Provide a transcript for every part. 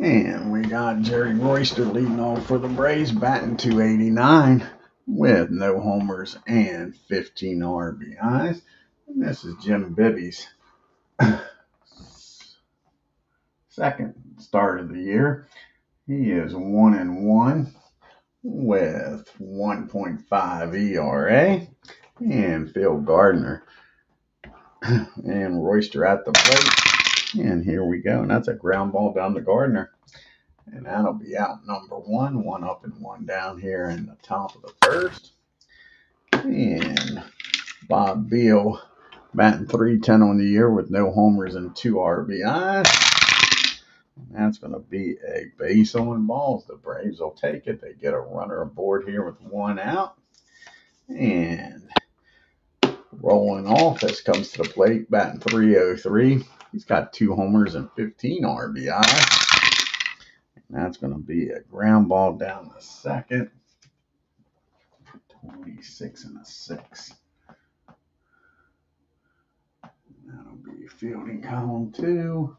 And we got Jerry Royster leading off for the Braves, batting .289 with no homers and 15 RBIs. And this is Jim Bibby's second start of the year. He is 1-1 with 1.5 ERA. And Phil Gardner and Royster at the plate. And here we go. And that's a ground ball down to Gardner. And that'll be out number one. One up and one down here in the top of the first. And Bob Beal batting .310 on the year with no homers and 2 RBIs. And that's going to be a base on balls. The Braves will take it. They get a runner aboard here with one out. And rolling Office comes to the plate, batting .303. He's got 2 homers and 15 RBIs. And that's going to be a ground ball down the second. 26 and a 6. That'll be fielding column 2.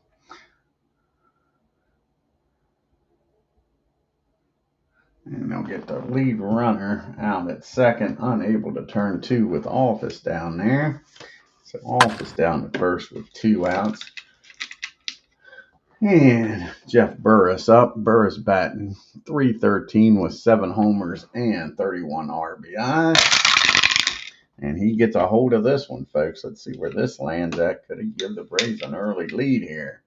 And they'll get the lead runner out at second, unable to turn 2 with Office down there. So Office down to first with 2 outs. And Jeff Burris up. Burris batting .313 with 7 homers and 31 RBIs. And he gets a hold of this one, folks. Let's see where this lands at. Could he give the Braves an early lead here?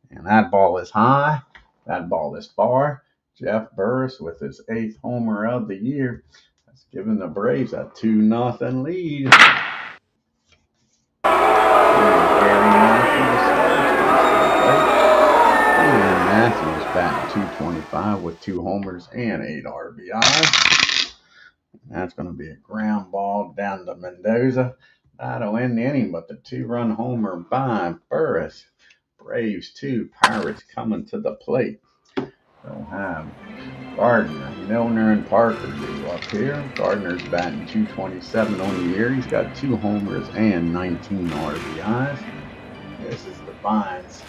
And that ball is high. That ball is far. Jeff Burris with his 8th homer of the year. That's giving the Braves a 2-0 lead. And Matthews batting .225 with 2 homers and 8 RBIs. That's going to be a ground ball down to Mendoza. That'll end the inning, but the 2-run homer by Burris. Braves 2, Pirates coming to the plate. They'll have Gardner, Milner, and Parker do up here. Gardner's batting .227 on the year. He's got 2 homers and 19 RBIs. This is DEVINE's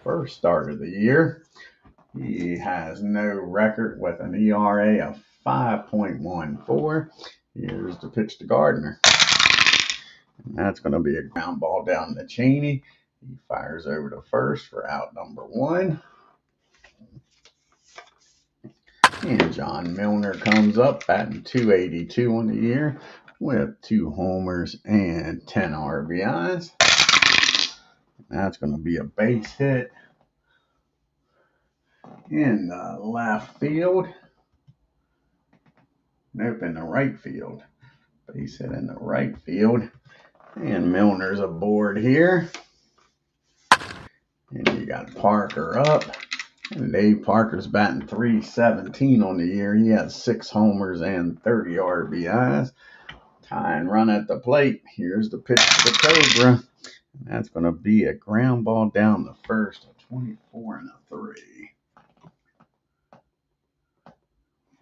first start of the year. He has no record with an ERA of 5.14. Here's the pitch to Gardner. And that's going to be a ground ball down to Cheney. He fires over to first for out number 1. And John Milner comes up, batting .282 on the year with 2 homers and 10 RBIs. That's going to be a base hit in the left field. Nope, in the right field. Base hit in the right field. And Milner's aboard here. And you got Parker up. And Dave Parker's batting .317 on the year. He has 6 homers and 30 RBIs. Tying run at the plate. Here's the pitch to the Cobra. And that's going to be a ground ball down the first, a 24 and a 3.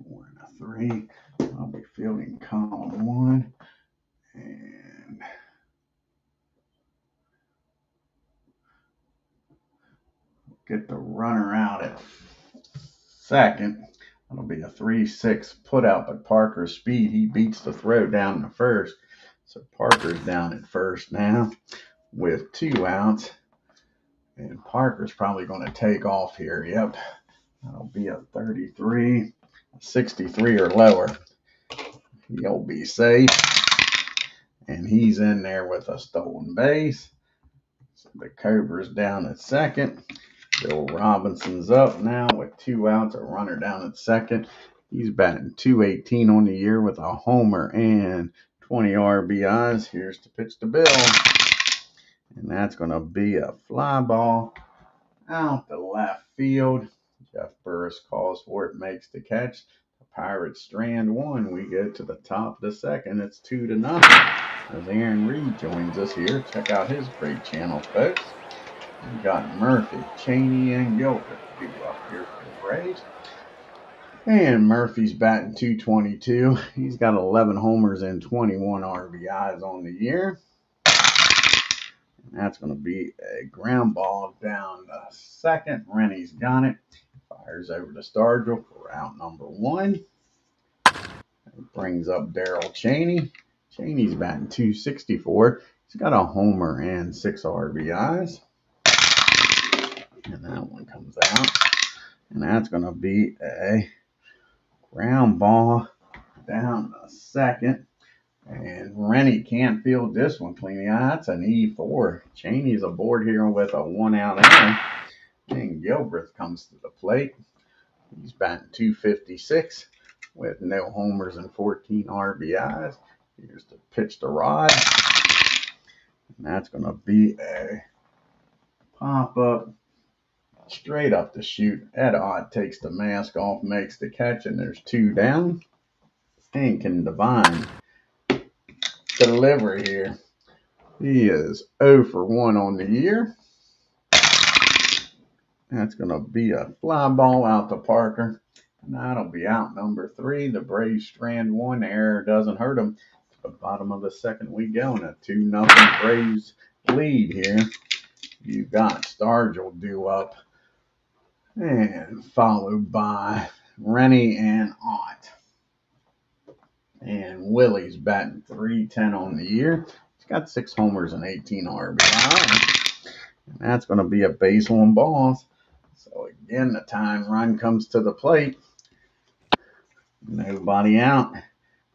4 and a 3. I'll be fielding column 1. And get the runner out at second. That'll be a 3-6 put out, but Parker's speed, he beats the throw down to first. So Parker's down at first now with 2 outs. And Parker's probably going to take off here. Yep. That'll be a 33, 63 or lower. He'll be safe. And he's in there with a stolen base. So the Cobra's down at second. Bill Robinson's up now with 2 outs, a runner down at second. He's batting .218 on the year with a homer and 20 RBIs. Here's the pitch to Bill. And that's going to be a fly ball out the left field. Jeff Burris calls for it, makes the catch. The Pirates strand 1. We go to the top of the second. It's 2-0. As Aaron Reed joins us here. Check out his great channel, folks. We got Murphy, Cheney, and Gilbert up here for the Braves. And Murphy's batting .222. He's got 11 homers and 21 RBIs on the year. That's going to be a ground ball down the second. Rennie's got it. Fires over to Stargell for out number 1. It brings up Daryl Cheney. Cheney's batting .264. He's got a homer and 6 RBIs. And that one comes out. And that's going to be a ground ball down the second. And Rennie can't field this one clean. That's an E4. Cheney's aboard here with a 1 out inning. And Gilbreth comes to the plate. He's batting .256 with no homers and 14 RBIs. Here's the pitch to Rod. And that's going to be a pop-up straight up the chute. Ed Ott takes the mask off, makes the catch, and there's 2 down. And can DEVINE deliver here. He is 0 for 1 on the year. That's going to be a fly ball out to Parker. And that'll be out number 3. The Braves strand 1. Error doesn't hurt them. To the bottom of the second we go in a 2-0 Braves lead here. You got Stargell due up. And followed by Rennie and Ott. And Willie's batting .310 on the year. He's got 6 homers and 18 RBI. And that's going to be a base on balls. So again, the time run comes to the plate. Nobody out.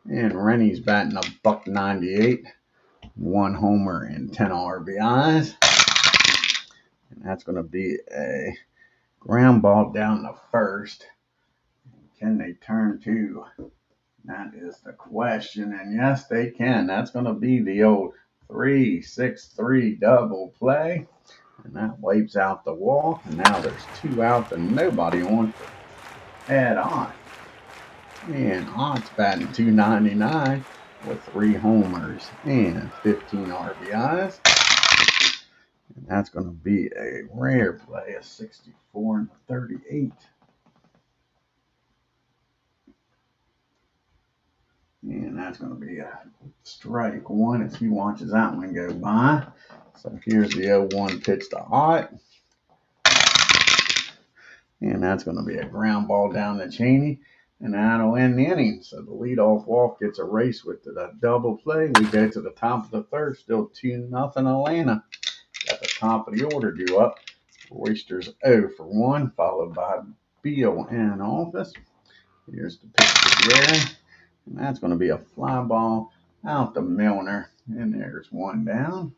And Rennie's batting $198. 1 homer and 10 RBIs. And that's going to be a ground ball down the first. Can they turn 2? That is the question. And yes, they can. That's going to be the old 3-6-3 double play. And that wipes out the walk. And now there's 2 out and nobody on for Ed Ott. And Ott's batting .299 with 3 homers and 15 RBIs. And that's going to be a rare play, a 64 and a 38. And that's going to be a strike 1 as he watches that one go by. So here's the 0-1 pitch to Ott. And that's going to be a ground ball down to Cheney. And that'll end the inning. So the leadoff walk gets erased with the double play. We go to the top of the third. Still 2-0 Atlanta. Got the top of the order due up. Royster's 0 for 1, followed by Beal in office. Here's the pitch to Gary. And that's going to be a fly ball out to Milner. And there's 1 down.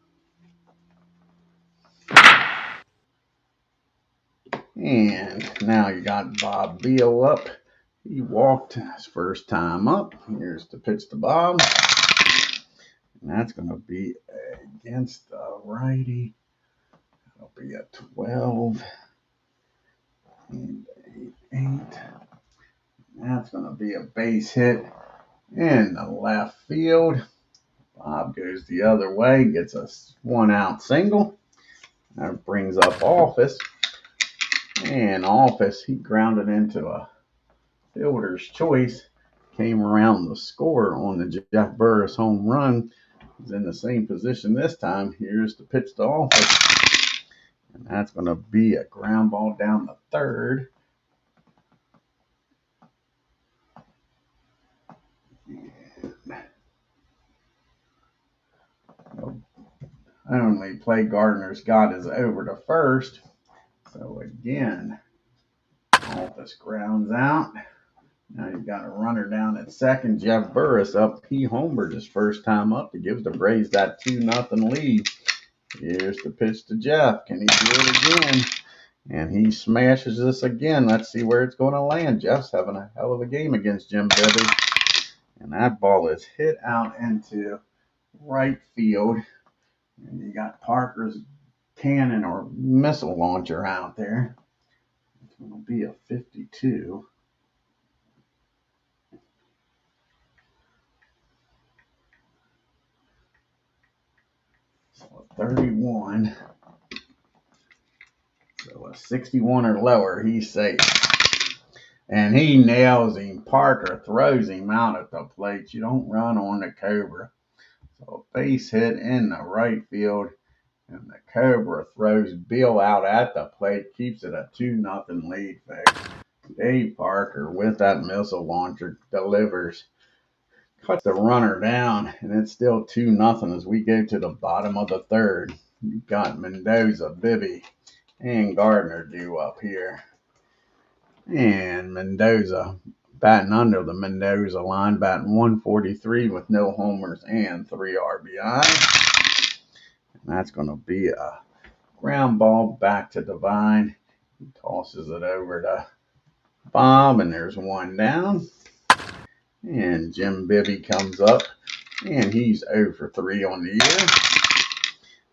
And now you got Bob Beal up. He walked his first time up. Here's the pitch to Bob. And that's going to be against the righty. That'll be a 12 and 8. That's going to be a base hit in the left field. Bob goes the other way, gets a 1-out single. That brings up Office. And Office, he grounded into a fielder's choice. Came around the score on the Jeff Burris home run. He's in the same position this time. Here's the pitch to Office. And that's going to be a ground ball down the third. Only play Gardner's got is over to first. So again, Office grounds out. Now you've got a runner down at second. Jeff Burris up. He homered his first time up to give the Braves that 2-0 lead. Here's the pitch to Jeff. Can he do it again? And he smashes this again. Let's see where it's going to land. Jeff's having a hell of a game against Jim Bibby. And that ball is hit out into right field. And you got Parker's cannon or missile launcher out there. It's going to be a 52. So a 31. So a 61 or lower, he's safe. And he nails him. Parker throws him out at the plate. You don't run on the Cobra. So a base hit in the right field. And the Cobra throws Bill out at the plate, keeps it a 2-0 lead, folks. Dave Parker with that missile launcher delivers, cuts the runner down, and it's still 2-0 as we go to the bottom of the third. You've got Mendoza, Bibby, and Gardner due up here. And Mendoza batting under the Mendoza line, batting 143 with no homers and 3 RBI. And that's going to be a ground ball back to Devine. He tosses it over to Bob, and there's one down. And Jim Bibby comes up, and he's 0 for 3 on the year.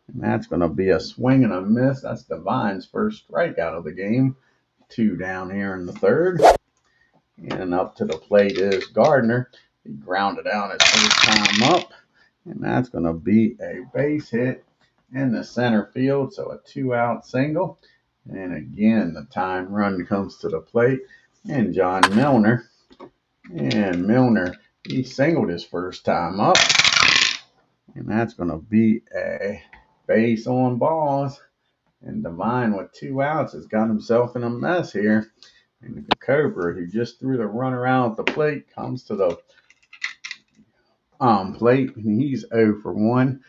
And that's going to be a swing and a miss. That's Devine's first strikeout of the game. 2 down here in the third. And up to the plate is Gardner. He grounded out his first time up. And that's going to be a base hit in the center field. So a 2-out single. And again, the time run comes to the plate. And John Milner. And Milner, he singled his first time up. And that's going to be a base on balls. And Devine with 2 outs has got himself in a mess here. And the Cobra, who just threw the runner out at the plate, comes to the plate, and he's 0 for 1.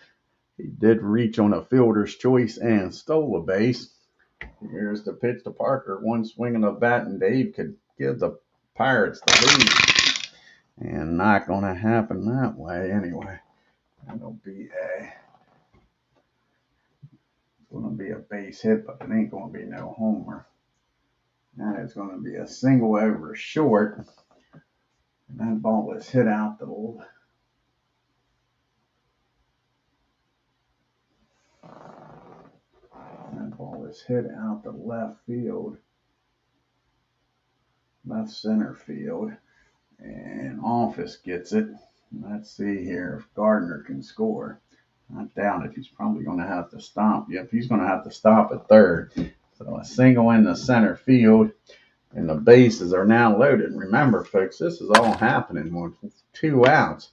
He did reach on a fielder's choice and stole a base. Here's the pitch to Parker. One swing of the bat, and Dave could give the Pirates the lead. And not going to happen that way anyway. That'll be a base hit, but it ain't going to be no homer. That is going to be a single over short. And that ball was hit out the left field, left center field, and Office gets it. Let's see here if Gardner can score. I doubt it. He's probably going to have to stop. Yep, he's going to have to stop at third. So a single in the center field, and the bases are now loaded. Remember, folks, this is all happening with 2 outs.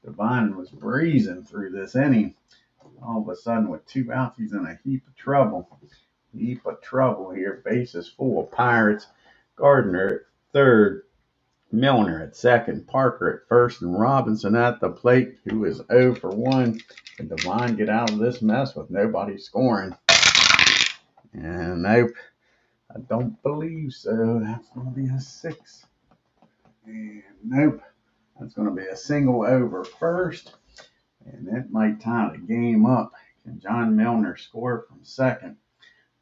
Devine was breezing through this inning. All of a sudden, with 2 outs, he's in a heap of trouble. Here. Bases full of Pirates. Gardner at third, Milner at second, Parker at first, and Robinson at the plate, who is 0 for 1. Can Devine get out of this mess with nobody scoring? And nope, I don't believe so. That's going to be a 6. And nope, that's going to be a single over first. And it might tie the game up. Can John Milner score from second?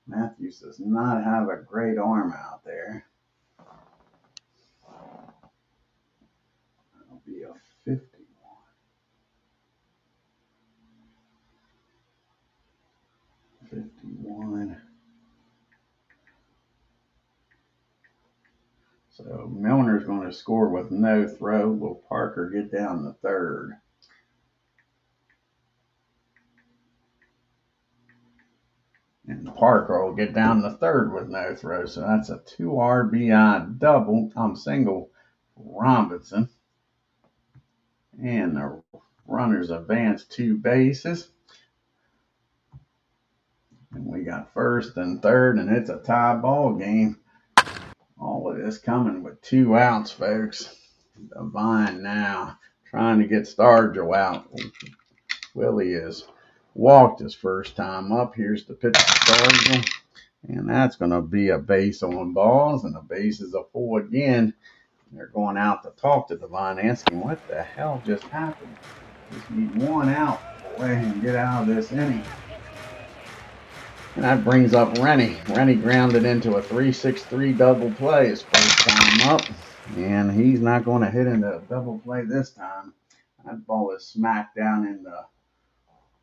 Matthews does not have a great arm out there. That'll be a 51. So Milner's going to score with no throw. Will Parker get down the third? And Parker will get down the third with no throw. So that's a 2 RBI single for Robinson. And the runners advance 2 bases. And we got first and third, and it's a tie ball game. All of this coming with 2 outs, folks. Devine now trying to get Stargell out. Willie has walked his first time up. Here's the pitch to Stargell. And that's going to be a base on balls, and the base is a full again. They're going out to talk to Devine, asking what the hell just happened. Just need 1 out. Go ahead and get out of this inning. And that brings up Rennie. Rennie grounded into a 3-6-3 double play his first time up. And he's not going to hit into a double play this time. That ball is smacked down in the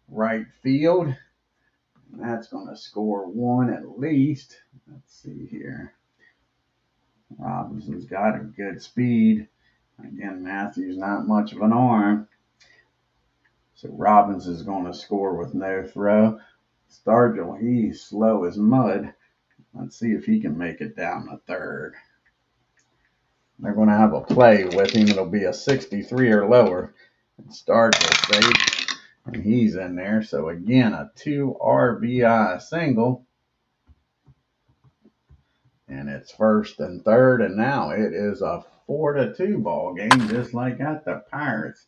right field. And that's going to score 1 at least. Let's see here. Robinson's got a good speed. Again, Matthews not much of an arm. So Robinson's going to score with no throw. Stargell, he's slow as mud. Let's see if he can make it down the third. They're going to have a play with him. It'll be a 63 or lower. And Stargell safe. and he's in there. So again, a 2 RBI single. And it's first and third, and now it is a 4-2 ball game, just like that. The Pirates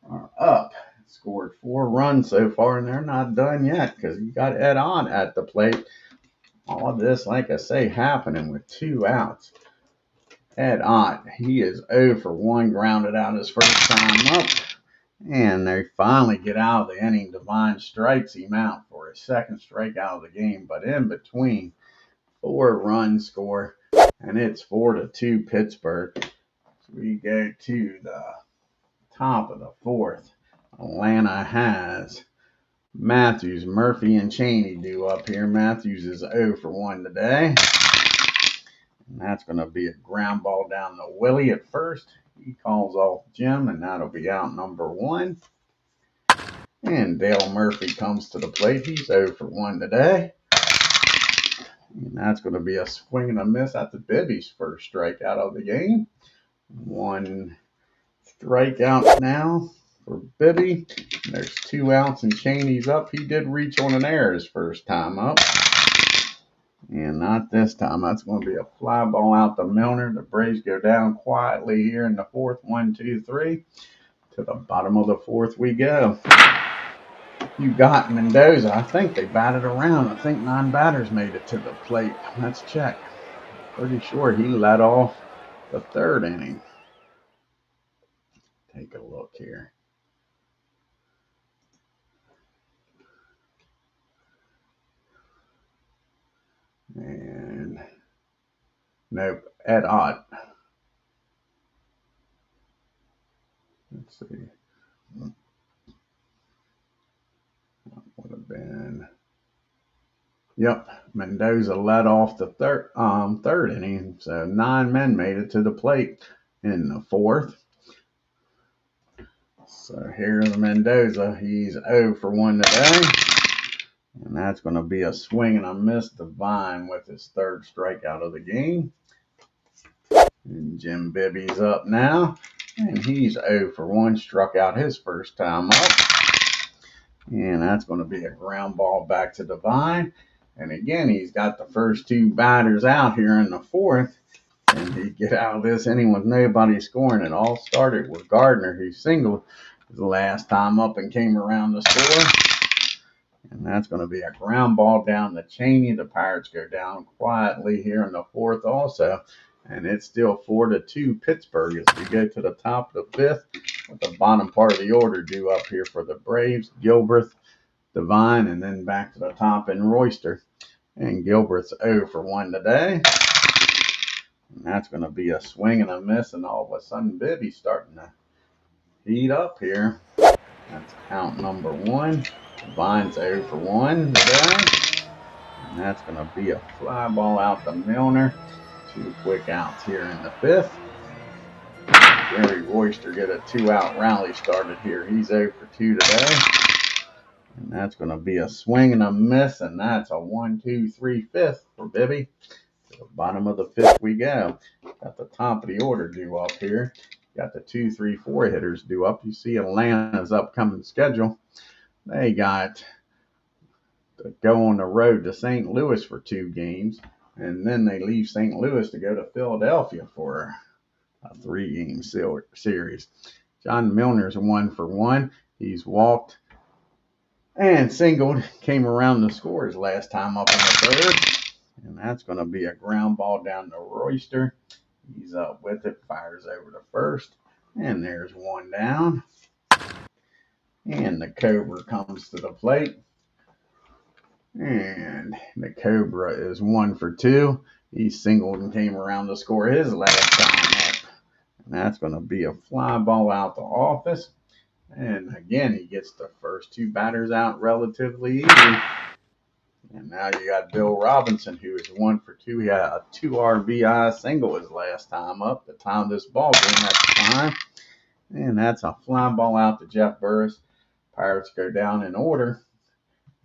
are up. Scored 4 runs so far, and they're not done yet because you got Ed on at the plate. All of this, like I say, happening with 2 outs. Ed Ott, he is 0 for 1, grounded out his first time up. And they finally get out of the inning. Devine strikes him out for his second strikeout of the game. But in between, 4-run score, and it's 4-2 Pittsburgh. So we go to the top of the 4th. Atlanta has Matthews, Murphy, and Cheney due up here. Matthews is 0 for 1 today. And that's going to be a ground ball down to Willie at first. He calls off Jim, and that'll be out number 1. And Dale Murphy comes to the plate. He's 0 for 1 today. And that's going to be a swing and a miss. That's Bibby's first strikeout of the game. 1 strikeout now for Bibby. There's 2 outs and Cheney's up. He did reach on an error his first time up. And not this time. That's going to be a fly ball out to Milner. The Braves go down quietly here in the 4th. 1, 2, 3. To the bottom of the 4th we go. You got Mendoza. I think they batted around. I think 9 batters made it to the plate. Let's check. Pretty sure he led off the 3rd inning. Take a look here. And nope, Ed Ott. Let's see. Would have been. Yep, Mendoza led off the 3rd inning. So 9 men made it to the plate in the 4th. So here's Mendoza. He's 0 for 1 today. And that's going to be a swing and a miss. Devine with his 3rd strikeout of the game. And Jim Bibby's up now. And he's 0 for 1. Struck out his first time up. And that's going to be a ground ball back to Devine. And again, he's got the first 2 batters out here in the 4th. And he get out of this inning with nobody scoring. It all started with Gardner, who singled his last time up and came around the score. And that's going to be a ground ball down to Cheney. The Pirates go down quietly here in the 4th also. And it's still 4-2 Pittsburgh as we go to the top of the 5th. With the bottom part of the order due up here for the Braves. Gilbert, Devine, and then back to the top in Royster. And Gilbert's 0 for 1 today. And that's going to be a swing and a miss. And all of a sudden, Bibby's starting to heat up here. That's count number 1. Devine's 0 for 1 today. And that's going to be a fly ball out to Milner. 2 quick outs here in the 5th. Gary Royster get a 2-out rally started here. He's 0 for 2 today. And that's going to be a swing and a miss. And that's a 1, 2, 3, 5th for Bibby. To the bottom of the 5th we go. Got the top of the order due up here. Got the 2, 3, 4 hitters due up. You see Atlanta's upcoming schedule. They got to go on the road to St. Louis for 2 games. And then they leave St. Louis to go to Philadelphia for a 3-game series. John Milner's 1 for 1. He's walked and singled. Came around to score his last time up in the 3rd. And that's going to be a ground ball down to Royster. He's up with it. Fires over to first. And there's 1 down. And the Cobra comes to the plate. And the Cobra is 1 for 2. He singled and came around to score his last time up. And that's going to be a fly ball out to Office. And again, he gets the first 2 batters out relatively easy. And now you got Bill Robinson, who is 1 for 2. He had a 2 RBI single his last time up, the time of this ball game at the time. And that's a fly ball out to Jeff Burris. Pirates go down in order.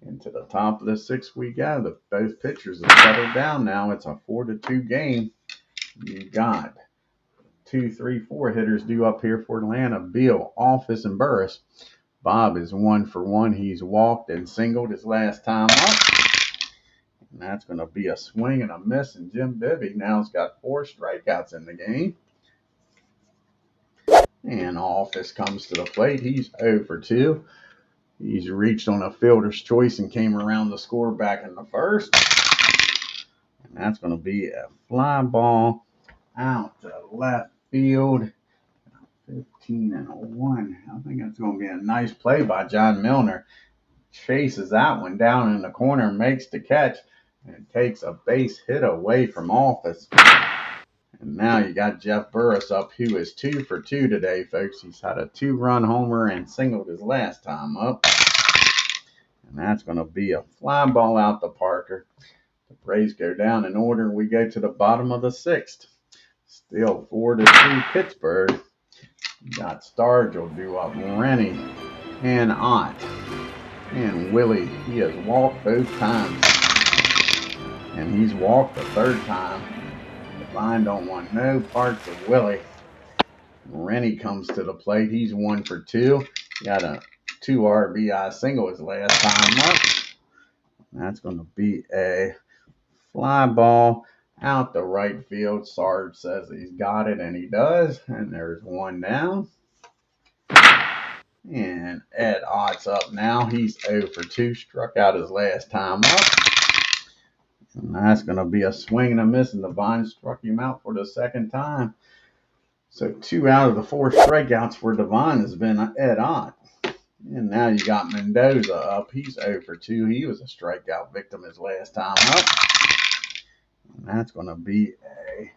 Into the top of the 6th we go. Both pitchers have settled down now. It's a 4-2 game. You got 2, 3, 4 hitters due up here for Atlanta. Beal, Office, and Burris. Bob is 1 for 1. He's walked and singled his last time up. And that's going to be a swing and a miss. And Jim Bibby now has got 4 strikeouts in the game. And Office comes to the plate. He's 0 for 2. He's reached on a fielder's choice and came around the score back in the first. And that's going to be a fly ball out to left field. 15-1. I think that's going to be a nice play by John Milner. Chases that one down in the corner, makes the catch, and takes a base hit away from Office. And now you got Jeff Burris up, who is 2 for 2 today, folks. He's had a 2-run homer and singled his last time up. And that's going to be a fly ball out to Parker. The Braves go down in order. We go to the bottom of the 6th. Still 4-2 Pittsburgh. You got Stargell due up, Rennie and Ott. And Willie, he has walked both times. And he's walked the 3rd time. DEVINE don't want no parts of Willie. Rennie comes to the plate. He's 1 for 2. Got a 2 RBI single his last time up. That's going to be a fly ball out the right field. Sarge says he's got it, and he does. And there's 1 down. And Ed Ott's up now. He's 0 for 2. Struck out his last time up. And that's going to be a swing and a miss. And DEVINE struck him out for the 2nd time. So 2 out of the 4 strikeouts for DEVINE has been Ed Ott. And now you got Mendoza up. He's 0 for 2. He was a strikeout victim his last time up. And that's going to be a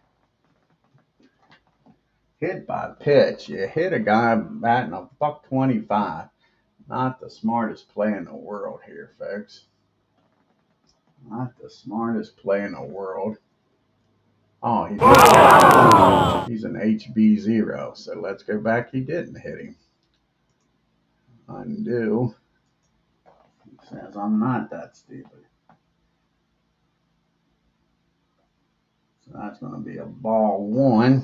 hit by pitch. You hit a guy batting a $125. Not the smartest play in the world here, folks. Not the smartest play in the world. Oh, he's an HB0. So let's go back. He didn't hit him. Undo. He says I'm not that stupid. So that's going to be a ball 1.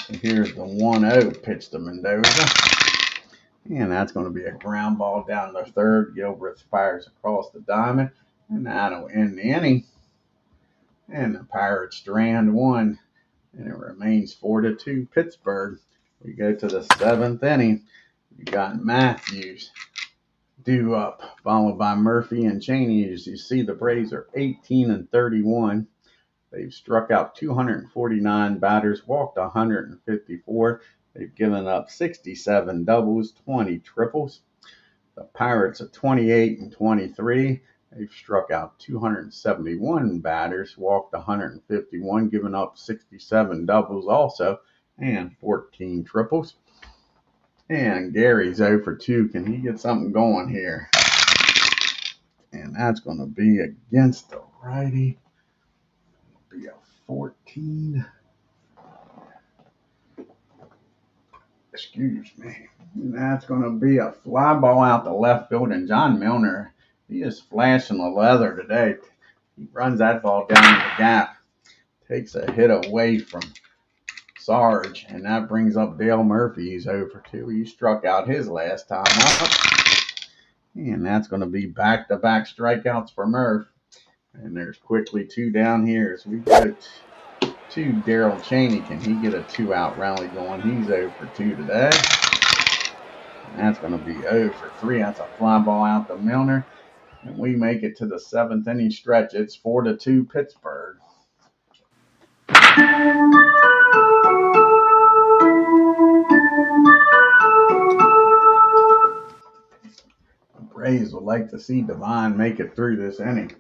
So here's the 1-0 pitch to Mendoza. And that's going to be a ground ball down the 3rd. Gilbreth fires across the diamond. And that'll end the inning. And the Pirates strand 1. And it remains 4-2 Pittsburgh. We go to the 7th inning. You got Matthews due up, followed by Murphy and Cheney. As you see, the Braves are 18-31. They've struck out 249 batters, walked 154. They've given up 67 doubles, 20 triples. The Pirates are 28-23. They've struck out 271 batters, walked 151, given up 67 doubles also, and 14 triples. And Gary's 0 for 2. Can he get something going here? And that's going to be against the righty. It'll be a 14. Excuse me. And that's going to be a fly ball out the left field. And John Milner, he is flashing the leather today. He runs that ball down in the gap. Takes a hit away from Sarge, and that brings up Dale Murphy. He's 0 for 2. He struck out his last time up. And that's going to be back-to-back strikeouts for Murph. And there's quickly 2 down here as we go to Daryl Cheney. Can he get a 2-out rally going? He's 0 for 2 today. And that's going to be 0 for 3. That's a fly ball out to Milner. And we make it to the 7th inning stretch. It's 4-2 Pittsburgh. Braves would like to see DEVINE make it through this inning.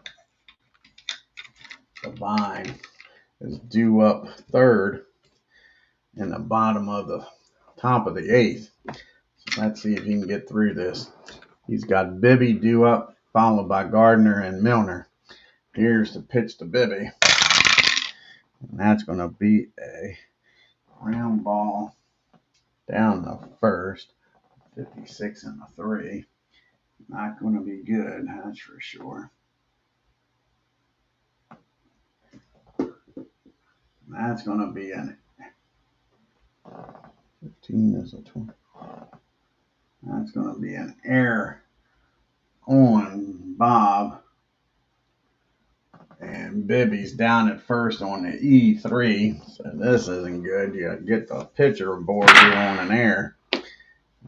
DEVINE is due up 3rd in the bottom of the top of the 8th. So let's see if he can get through this. He's got Bibby due up, followed by Gardner and Milner. Here's the pitch to Bibby. And that's going to be a ground ball down the 1st. 56-3. Not going to be good, that's for sure. That's going to be an 15 is a 20. That's going to be an error on Bob. And Bibby's down at first on the E3. So this isn't good. You get the pitcher board here on an error.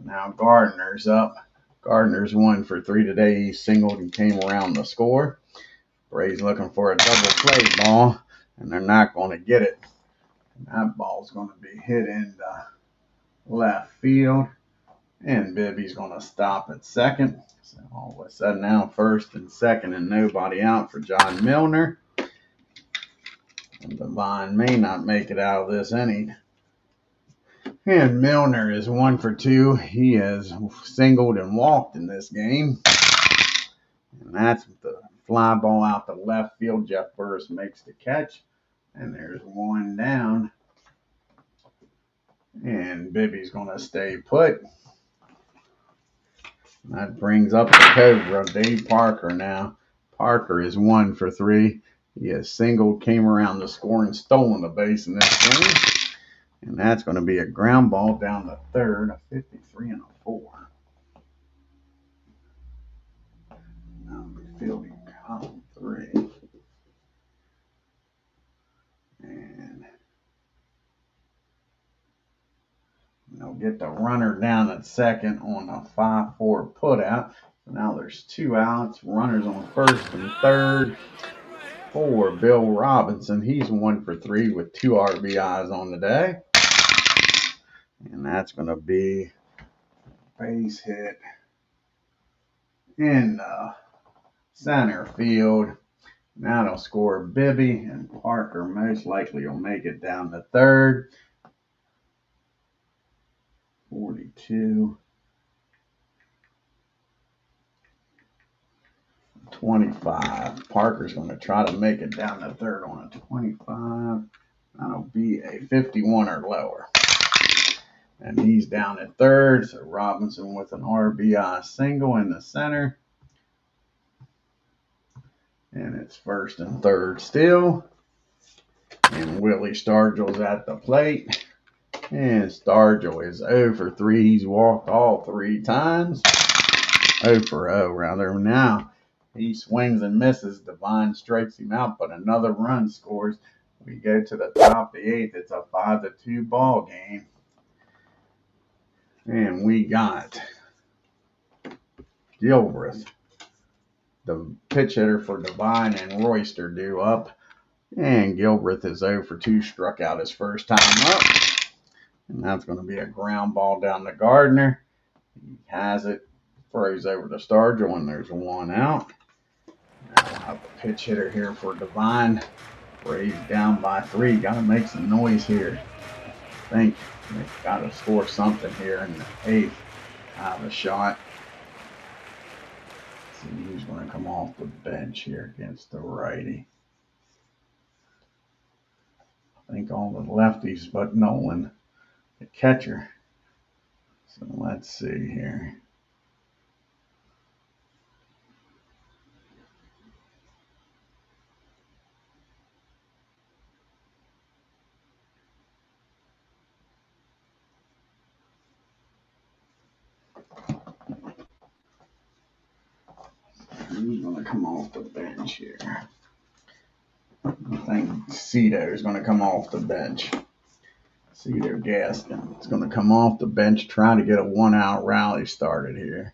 Now Gardner's up. Gardner's 1 for 3 today. He singled and came around the score. Ray's looking for a double play ball, and they're not going to get it. And that ball's going to be hit in the left field. And Bibby's going to stop at second. So all of a sudden now first and second and nobody out for John Milner. And Devine may not make it out of this inning. And Milner is 1 for 2. He has singled and walked in this game. And that's the fly ball out to left field. Jeff Burris makes the catch. And there's 1 down. And Bibby's going to stay put. That brings up the Cobra, Dave Parker now. Parker is 1 for 3. He has singled, came around the score, and stolen the base in this game. And that's going to be a ground ball down the third, a 53 and a 4. Now we're fielding column 3. And they'll get the runner down at second on a 5-4 putout. So now there's 2 outs. Runners on first and third for Bill Robinson. He's 1 for 3 with 2 RBIs on the day. And that's going to be a base hit in center field. Now they'll score Bibby, and Parker most likely will make it down the third. 42. 25. Parker's going to try to make it down the third on a 25. That'll be a 51 or lower. And he's down at third. So Robinson with an RBI single in the center. And it's first and third still. And Willie Stargell's at the plate. And Stargell is 0 for 3. He's walked all 3 times. 0 for 0 rather. Now he swings and misses. Devine strikes him out, but another run scores. We go to the top of the 8th. It's a 5-2 ball game. And we got Gilbreth, the pitch hitter for Devine, and Royster due up. And Gilbreth is 0 for 2, struck out his first time up. And that's going to be a ground ball down to Gardner. He has it, throws over to Stargell, and there's 1 out. Now we'll have a pitch hitter here for Devine. Braves down by 3. Got to make some noise here. I think they've got to score something here in the 8th. Have a shot. See who's going to come off the bench here against the righty. I think all the lefties but Nolan, the catcher. So let's see here. Who's going to come off the bench here? I think Cito is going to come off the bench. Cito Gaston is going to come off the bench, trying to get a 1-out rally started here.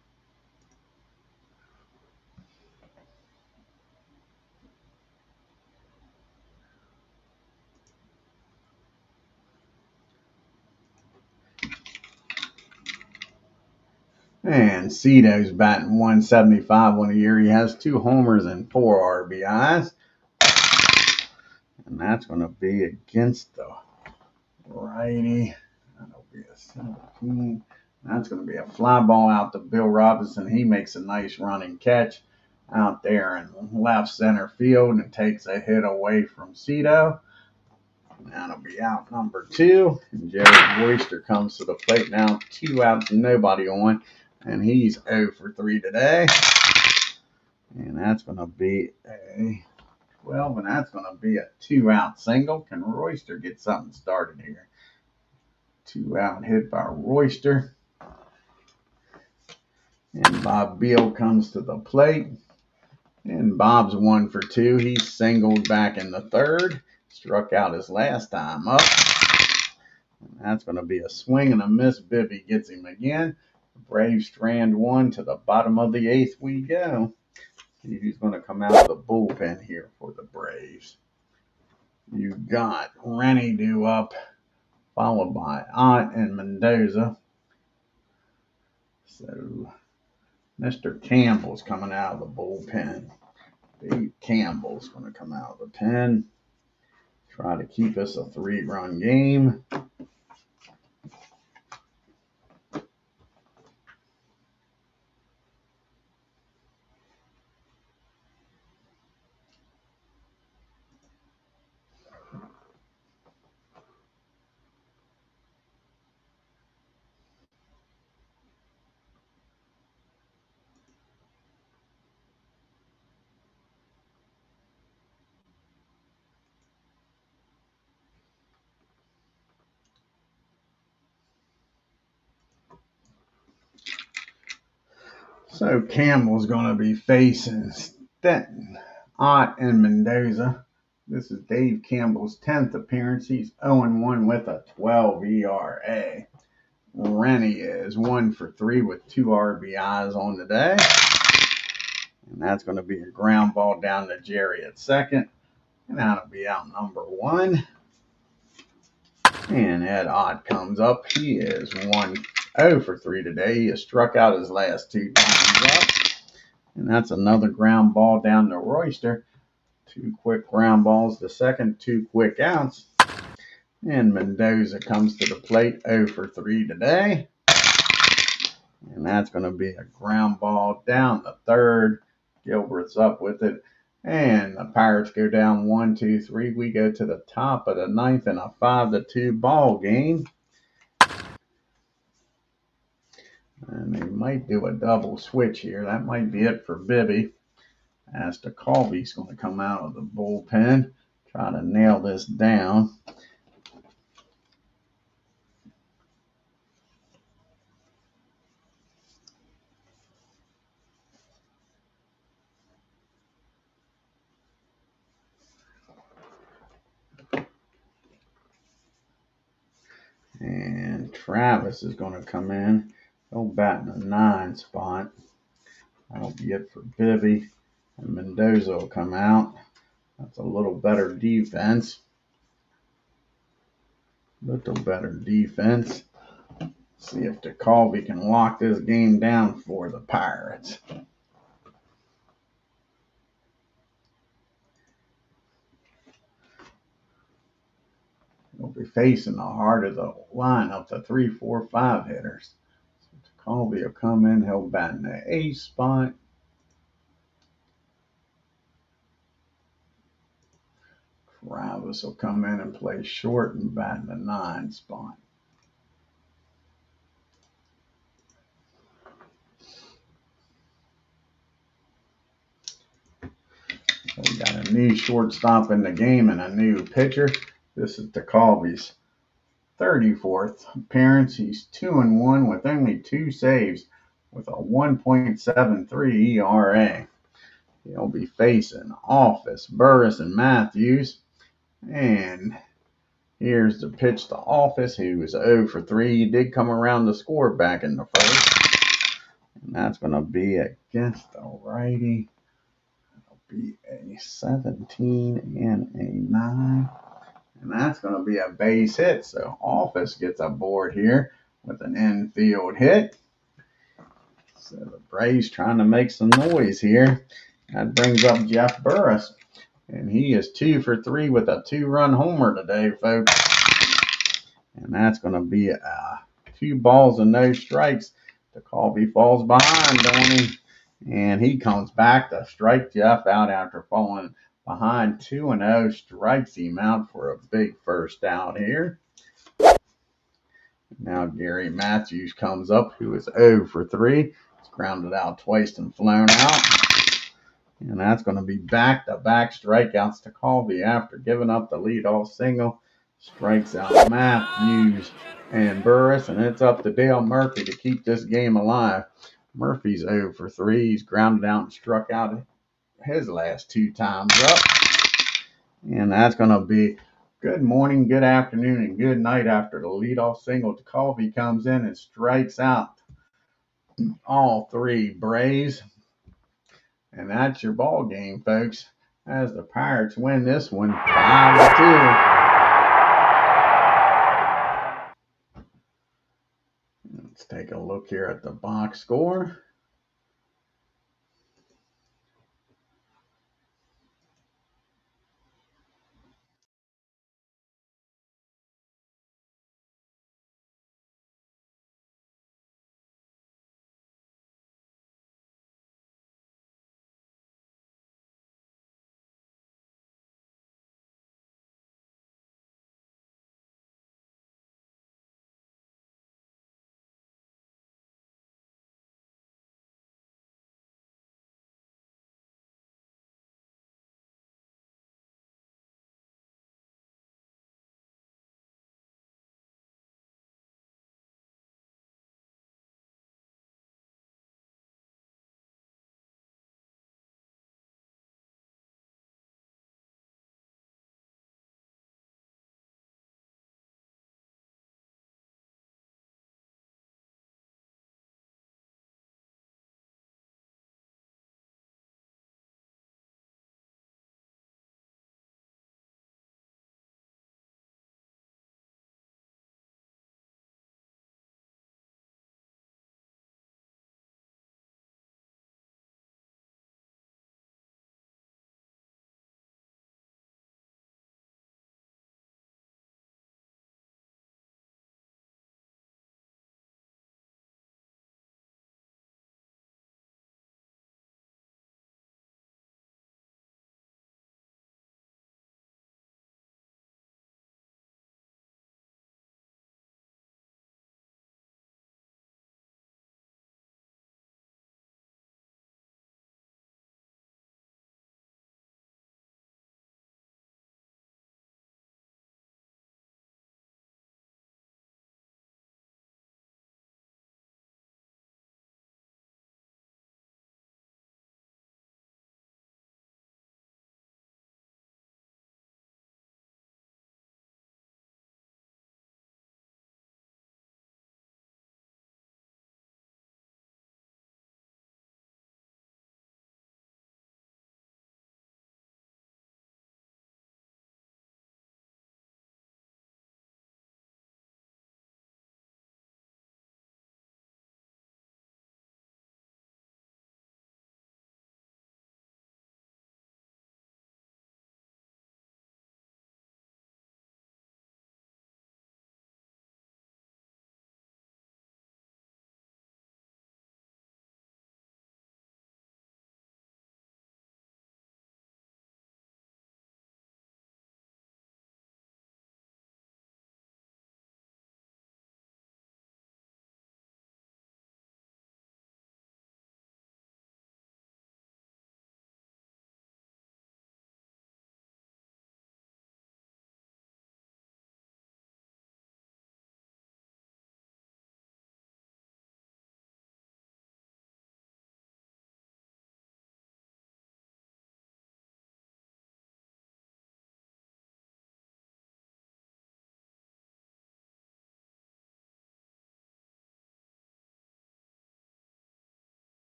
And Cito's batting 175 on the year. He has 2 homers and 4 RBIs. And that's going to be against the righty. That'll be a 17. That's going to be a fly ball out to Bill Robinson. He makes a nice running catch out there in left center field and takes a hit away from Cito. That'll be out number 2. And Jerry Royster comes to the plate now. 2 outs and nobody on. And he's 0 for 3 today. And that's going to be a 12. And that's going to be a 2-out single. Can Royster get something started here? 2-out hit by Royster. And Bob Beal comes to the plate. And Bob's 1 for 2. He singled back in the third. Struck out his last time up. And that's going to be a swing and a miss. Bibby gets him again. Braves strand 1 to the bottom of the 8th we go. See who's going to come out of the bullpen here for the Braves. You got Rennie due up, followed by Ott and Mendoza. So Mr. Campbell's coming out of the bullpen. Dave Campbell's going to come out of the pen. Try to keep us a 3-run game. So Campbell's going to be facing Stenton, Ott, and Mendoza. This is Dave Campbell's 10th appearance. He's 0-1 with a 12 ERA. Rennie is 1 for 3 with 2 RBIs on the day. And that's going to be a ground ball down to Jerry at second. And that'll be out number 1. And Ed Ott comes up. He is 0 for 3 today. He has struck out his last 2 times up. And that's another ground ball down to Royster. 2 quick ground balls to second, 2 quick outs. And Mendoza comes to the plate 0 for 3 today. And that's going to be a ground ball down the third. Gilbert's up with it. And the Pirates go down 1, 2, 3. We go to the top of the 9th in a 5-2 ball game. And they might do a double switch here. That might be it for Bibby. As to Colby's going to come out of the bullpen. Try to nail this down. And Travis is going to come in. He'll bat in the 9 spot. That'll be it for Bibby. And Mendoza will come out. That's a little better defense. Little better defense. See if DeCalvey can lock this game down for the Pirates. We'll be facing the heart of the lineup, the 3, 4, 5 hitters. So DeCalvey will come in. He'll bat in the 8 spot. Travis will come in and play short and bat in the 9 spot. So we got a new shortstop in the game and a new pitcher. This is DeCalvey's 34th appearance. He's 2-1 with only 2 saves with a 1.73 ERA. He'll be facing Office, Burris, and Matthews. And here's the pitch to Office, who was 0 for 3. He did come around to score back in the first. And that's going to be against the righty. It'll be a 17 and a 9. And that's going to be a base hit. So Office gets aboard here with an infield hit. So the Braves trying to make some noise here. That brings up Jeff Burris. And he is 2 for 3 with a 2-run homer today, folks. And that's going to be 2 balls and no strikes. DeCalvey falls behind on him. And he comes back to strike Jeff out after falling behind 2-0. Strikes him out for a big first out here. Now Gary Matthews comes up, who is 0 for 3. He's grounded out twice and flown out. And that's going to be back-to-back strikeouts to Colby after giving up the leadoff single. Strikes out Matthews and Burris, and it's up to Dale Murphy to keep this game alive. Murphy's 0 for 3. He's grounded out and struck out his last 2 times up. And that's going to be good morning, good afternoon, and good night after the leadoff single. Coffee comes in and strikes out all 3 Braves. And that's your ball game, folks, as the Pirates win this one 5-2. Let's take a look here at the box score.